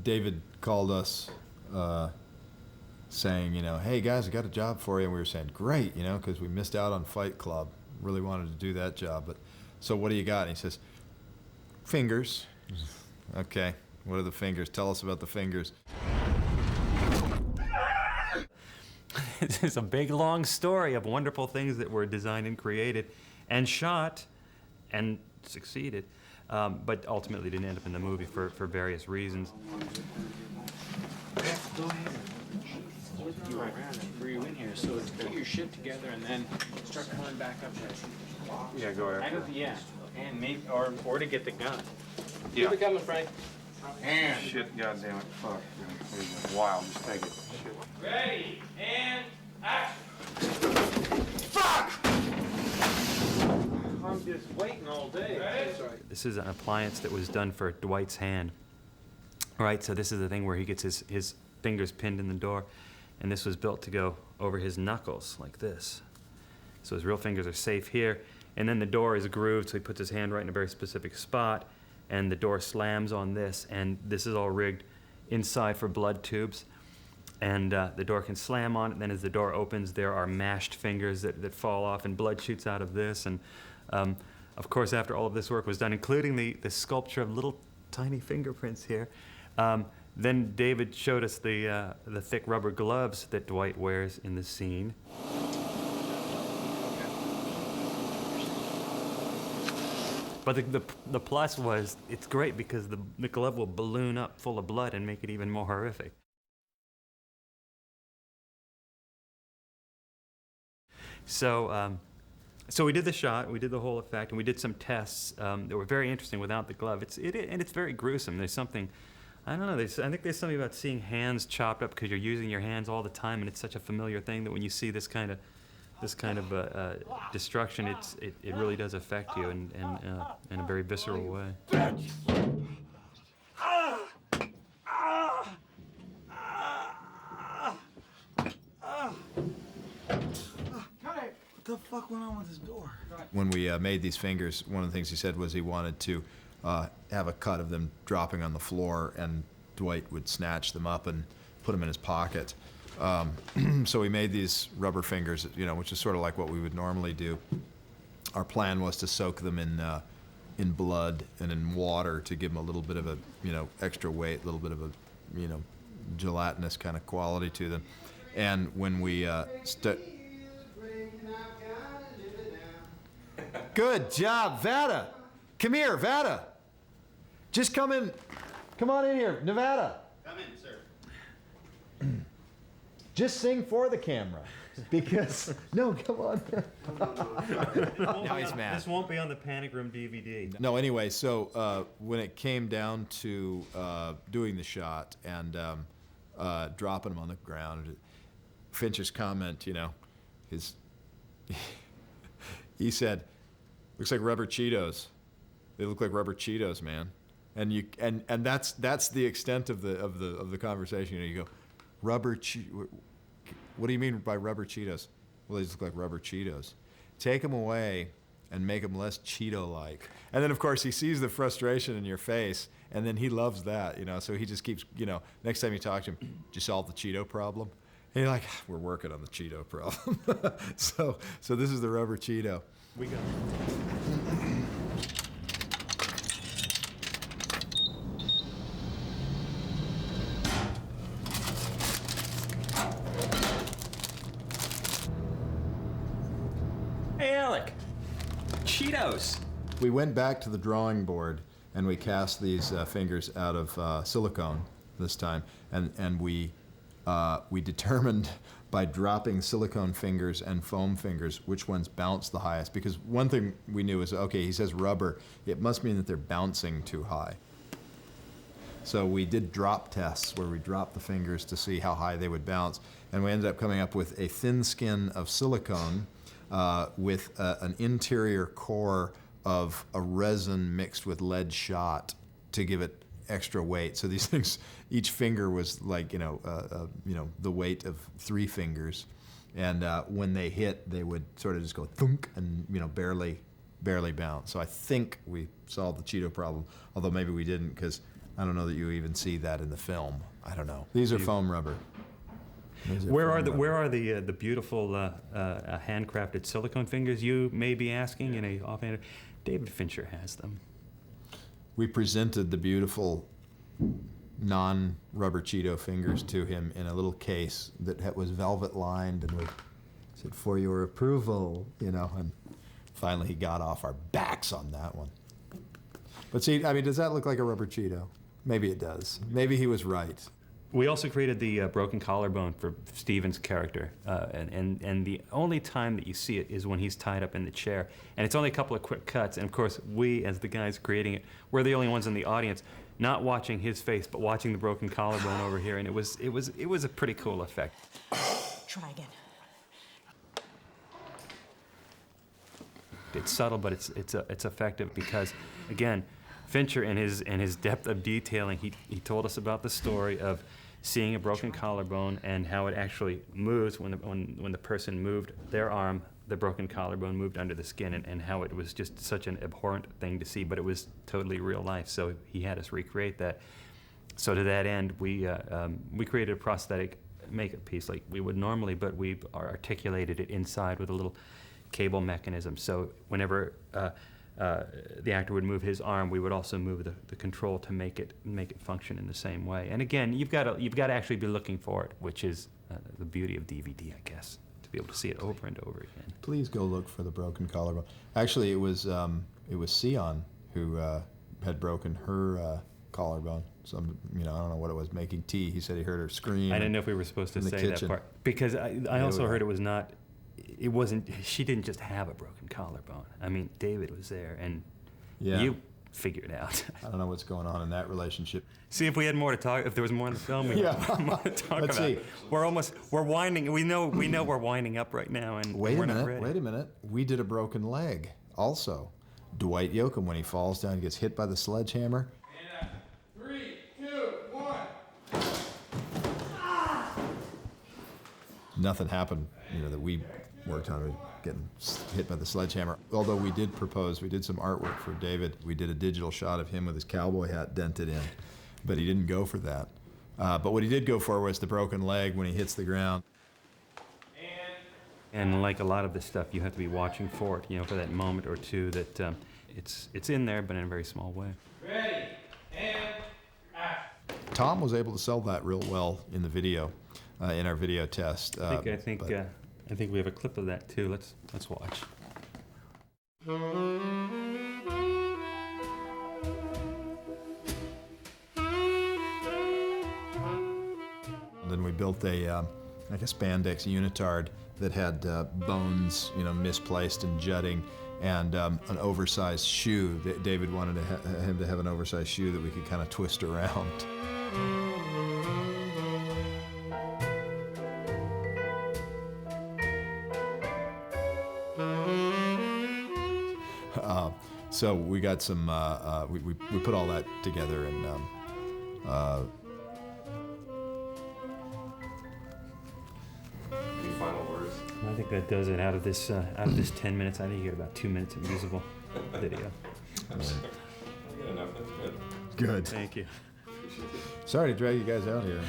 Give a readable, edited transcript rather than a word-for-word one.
David called us saying, you know, hey guys, I got a job for you. And we were saying, great, you know, because we missed out on Fight Club. Really wanted to do that job. But so what do you got? And he says, fingers. Okay, what are the fingers? Tell us about the fingers. This is a big, long story of wonderful things that were designed and created and shot and succeeded, but ultimately didn't end up in the movie for various reasons. Go ahead. You were around and threw you in here, so get your shit together and then start coming back up there. Yeah, go ahead. Yeah, and maybe, or to get the gun. Yeah. Keep it coming, Frank. And Shit, goddamn it, fuck. Wow, just take it. Shit. ready, and action. Fuck! I'm just waiting all day. Ready? This is an appliance that was done for Dwight's hand. Right, so this is the thing where he gets his fingers pinned in the door, and this was built to go over his knuckles, like this. So his real fingers are safe here, and then the door is grooved, so he puts his hand right in a very specific spot, and the door slams on this, and this is all rigged inside for blood tubes. And the door can slam on it, and then as the door opens, there are mashed fingers that fall off, and blood shoots out of this. And of course, after all of this work was done, including the sculpture of little tiny fingerprints here, then David showed us the thick rubber gloves that Dwight wears in the scene. But the plus was, it's great because the glove will balloon up full of blood and make it even more horrific. So, so we did the shot, we did the whole effect, and we did some tests that were very interesting without the glove. And it's very gruesome. There's something, I don't know, I think there's something about seeing hands chopped up because you're using your hands all the time, and it's such a familiar thing that when you see this kind of destruction, it really does affect you in a very visceral way. What the fuck went on with his door? When we made these fingers, one of the things he said was he wanted to have a cut of them dropping on the floor, and Dwight would snatch them up and put them in his pocket. So we made these rubber fingers, you know, which is sort of like what we would normally do. Our plan was to soak them in blood and in water to give them a little bit of a, you know, extra weight, a little bit of a, you know, gelatinous kind of quality to them. And when we Good job, Vada. Come here, Vada. Just come in. Come on in here, Nevada. Come in, sir. Just sing for the camera. Because, no, come on. Now he's mad. This won't be on the Panic Room DVD. No, anyway, so when it came down to doing the shot and dropping them on the ground, Fincher's comment, you know, he said, looks like rubber Cheetos. They look like rubber Cheetos, man. And that's the extent of the conversation. You know, you go, rubber what do you mean by rubber Cheetos? Well, they just look like rubber Cheetos. Take them away and make them less Cheeto-like. And then, of course, he sees the frustration in your face, and then he loves that, you know, so he just keeps, you know, next time you talk to him, did you solve the Cheeto problem? And you're like, we're working on the Cheeto problem. So this is the rubber Cheeto. We got Hey, Alec. Cheetos. We went back to the drawing board and we cast these fingers out of silicone this time, and we determined by dropping silicone fingers and foam fingers which ones bounce the highest, because one thing we knew is, okay, he says rubber, it must mean that they're bouncing too high. So we did drop tests where we dropped the fingers to see how high they would bounce, and we ended up coming up with a thin skin of silicone with an interior core of a resin mixed with lead shot to give it extra weight. So these things, each finger was like, you know, the weight of 3 fingers. And when they hit, they would sort of just go thunk and, you know, barely bounce. So I think we solved the Cheeto problem, although maybe we didn't, because I don't know that you even see that in the film. I don't know. These are foam rubber. Where are the beautiful handcrafted silicone fingers you may be asking in a offhand? David Fincher has them. We presented the beautiful non-rubber Cheeto fingers to him in a little case that was velvet lined, and we said, "For your approval," you know, and finally he got off our backs on that one. But see, I mean, does that look like a rubber Cheeto? Maybe it does. Maybe he was right. We also created the broken collarbone for Steven's character, and the only time that you see it is when he's tied up in the chair, and it's only a couple of quick cuts. And of course, we, as the guys creating it, we're the only ones in the audience not watching his face, but watching the broken collarbone over here, and it was a pretty cool effect. Try again. It's subtle, but it's effective because, again, Fincher in his depth of detailing, he told us about the story of seeing a broken collarbone and how it actually moves when the person moved their arm, the broken collarbone moved under the skin, and how it was just such an abhorrent thing to see, but it was totally real life. So he had us recreate that. So to that end, we created a prosthetic makeup piece like we would normally, but we articulated it inside with a little cable mechanism. So whenever the actor would move his arm, we would also move the control to make it function in the same way. And again, you've got to actually be looking for it, which is the beauty of DVD, I guess, to be able to see it over and over again. Please go look for the broken collarbone. Actually, it was Sion who had broken her collarbone. Some, I don't know what it was, making tea. He said he heard her scream. I didn't know if we were supposed to say that part because I also heard it was not. It wasn't. She didn't just have a broken collarbone. I mean, David was there, and you figured it out. I don't know what's going on in that relationship. See, if we had more to talk, if there was more in the film, we had more to talk Let's about. see. We're winding. We know we're winding up right now, and Wait we're a minute. not ready. Wait a minute. We did a broken leg also. Dwight Yoakam, when he falls down, he gets hit by the sledgehammer. And 3, 2, 1. Nothing happened, that we worked on getting hit by the sledgehammer. Although we did some artwork for David. We did a digital shot of him with his cowboy hat dented in, but he didn't go for that. But what he did go for was the broken leg when he hits the ground. And like a lot of this stuff, you have to be watching for it, for that moment or two that it's in there, but in a very small way. Ready, and action. Tom was able to sell that real well in the video, in our video test. I think we have a clip of that too. Let's watch. Then we built a spandex unitard that had bones, misplaced and jutting, and an oversized shoe. David wanted him to have an oversized shoe that we could kind of twist around. So we got some. We put all that together and. Any final words? I think that does it. Out of this 10 minutes, I think you get about 2 minutes of usable video. I get enough. That's good. Good. Thank you. Sorry to drag you guys out here.